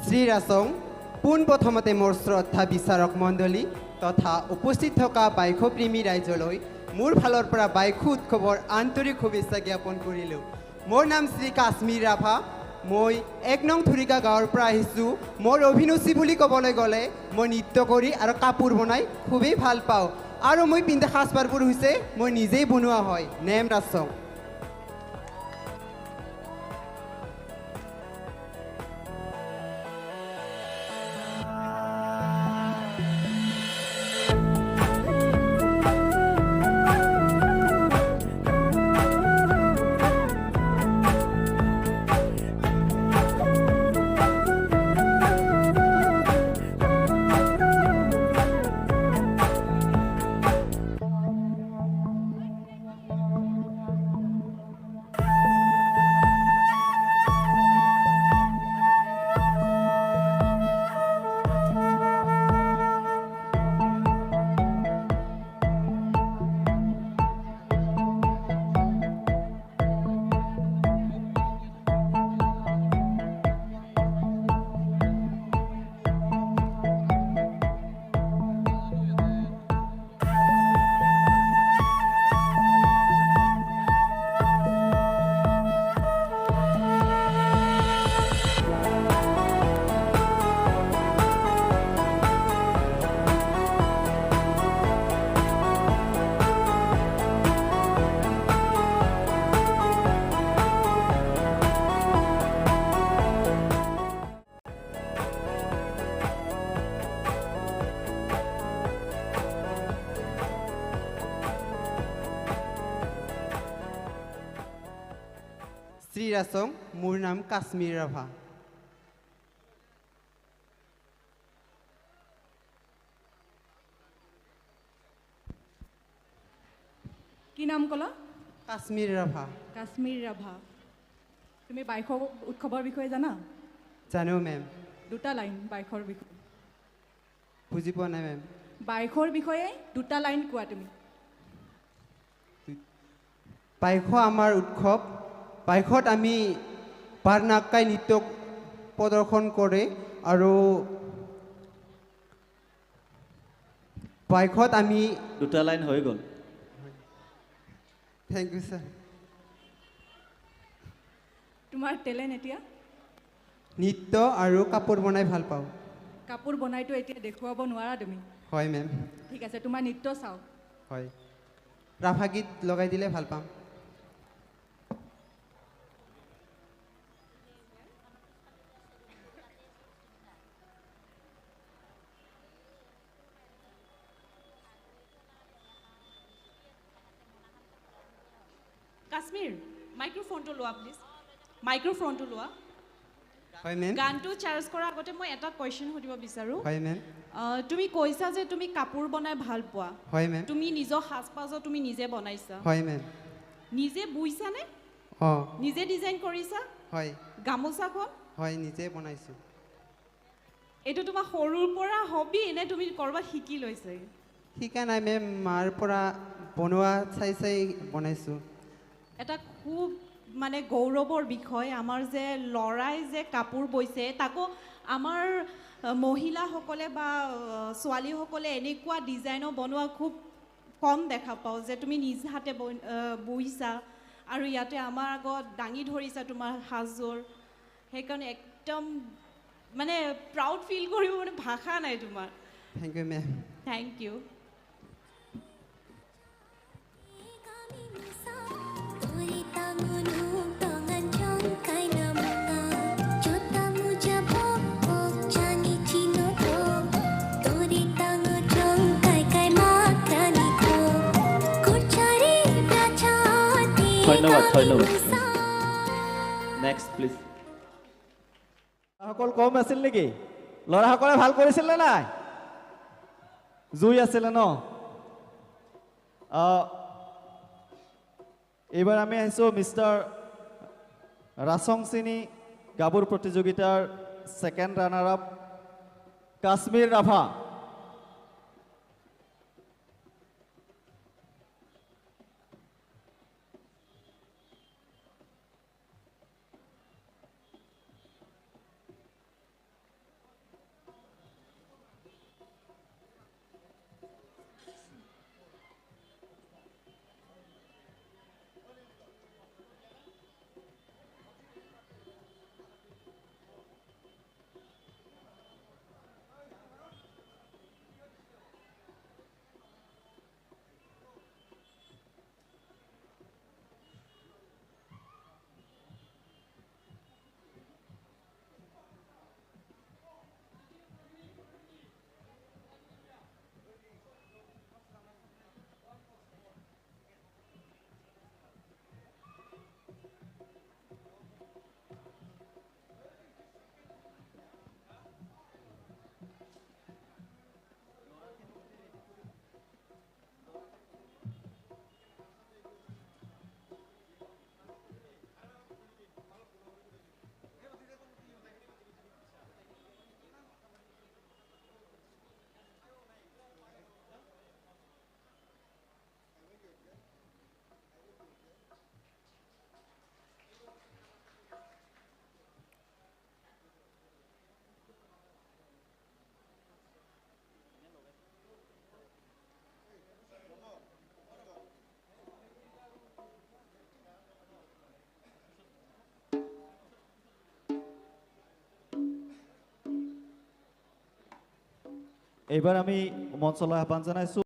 শ্ৰীৰাচং পোনপ্ৰথমতে মোৰ শ্ৰদ্ধা বিচাৰক মণ্ডলী তথা উপস্থিত থকা বাইকপ্ৰেমী ৰাইজলৈ মোৰ ফালৰ পৰা বাইক উৎসৱৰ আন্তৰিক শুভেচ্ছা জ্ঞাপন কৰিলোঁ। মোৰ নাম শ্ৰী কাশ্মীৰ ৰাভা। মই ১ নং থুৰিকা গাঁৱৰ পৰা আহিছোঁ। মোৰ অভিৰুচি বুলি ক'বলৈ গ'লে মই নৃত্য কৰি আৰু কাপোৰ বনাই খুবেই ভাল পাওঁ আৰু মই পিন্ধা সাজপাৰবোৰ হৈছে মই নিজেই বনোৱা হয়। নেম ৰাচং। শ্ৰীৰাচং মোৰ নাম কাশ্মীৰ ৰাভা। কি নাম ক'লা? কাশ্মীৰ ৰাভা। কাশ্মীৰ ৰাভা। তুমি বাইকৰ উৎসৱৰ বিষয়ে জানা? জানো মেম। দুটা লাইন বাইকৰ বিষয়ে। বুজি পোৱা নাই মেম। বাইকৰ বিষয়ে দুটা লাইন কোৱা তুমি। বাইক আমাৰ উৎসৱ। বাইকত আমি পাৰনাক্কাই নৃত্য প্ৰদৰ্শন কৰে আৰু বাইকত আমি দুটা লাইন হৈ গ'ল। Thank you sir. তোমাৰ টেলেণ্ট এতিয়া? নৃত্য আৰু কাপোৰ বনাই ভাল পাওঁ। কাপোৰ বনাইতো এতিয়া দেখুৱাব নোৱাৰা তুমি। হয় মেম। ঠিক আছে, তোমাৰ নৃত্য চাওঁ। হয়, ৰাভা গীত লগাই দিলে ভাল পাম। কাশ্মীৰ মাইক্ৰফোনটো লোৱা প্লিজ। মাইক্ৰফোনটো লোৱা। হয় মেম। গানটো চাৰ্জ কৰাৰ আগতে মই এটা কুৱেশ্যন সুধিব বিচাৰোঁ। হয় মেম। তুমি কৈছা যে তুমি কাপোৰ বনাই ভাল পোৱা। হয় মেম। তুমি নিজৰ সাজপাজো তুমি নিজে বনাইছা। হয় মেম। নিজে বুইছানে? অঁ। নিজে ডিজাইন কৰিছা? হয়। গামোচাখন? হয়, নিজে বনাইছোঁ। এইটো তোমাৰ সৰুৰ পৰা হবি নে তুমি ক'ৰবাত শিকি লৈছে? শিকা নাই মেম, মাৰ পৰা বনোৱা চাই চাই বনাইছোঁ। এটা খুব মানে গৌৰৱৰ বিষয় আমাৰ যে ল'ৰাই যে কাপোৰ বৈছে, তাকো আমাৰ মহিলাসকলে বা ছোৱালীসকলে এনেকুৱা ডিজাইনৰ বনোৱা খুব কম দেখা পাওঁ যে তুমি নিজ হাতে বৈছা আৰু ইয়াতে আমাৰ আগত দাঙি ধৰিছা তোমাৰ সাজযোৰ। সেইকাৰণে একদম মানে প্ৰাউড ফিল কৰিব মানে ভাষা নাই তোমাৰ। Thank you ma'am. Thank you. ধন্যবাদ ধন্যবাদ। Next please. সকল কম আছিল নেকি? ল'ৰাসকলে ভাল কৰিছিল নে নাই? জুই আছিলে ন? এইবাৰ আমি আহিছোঁ মিষ্টাৰ ৰাচং চিনি গাভৰু প্ৰতিযোগিতাৰ second runner up Kashmir Rabha. এইবাৰ আমি মঞ্চলৈ আহ্বান জনাইছোঁ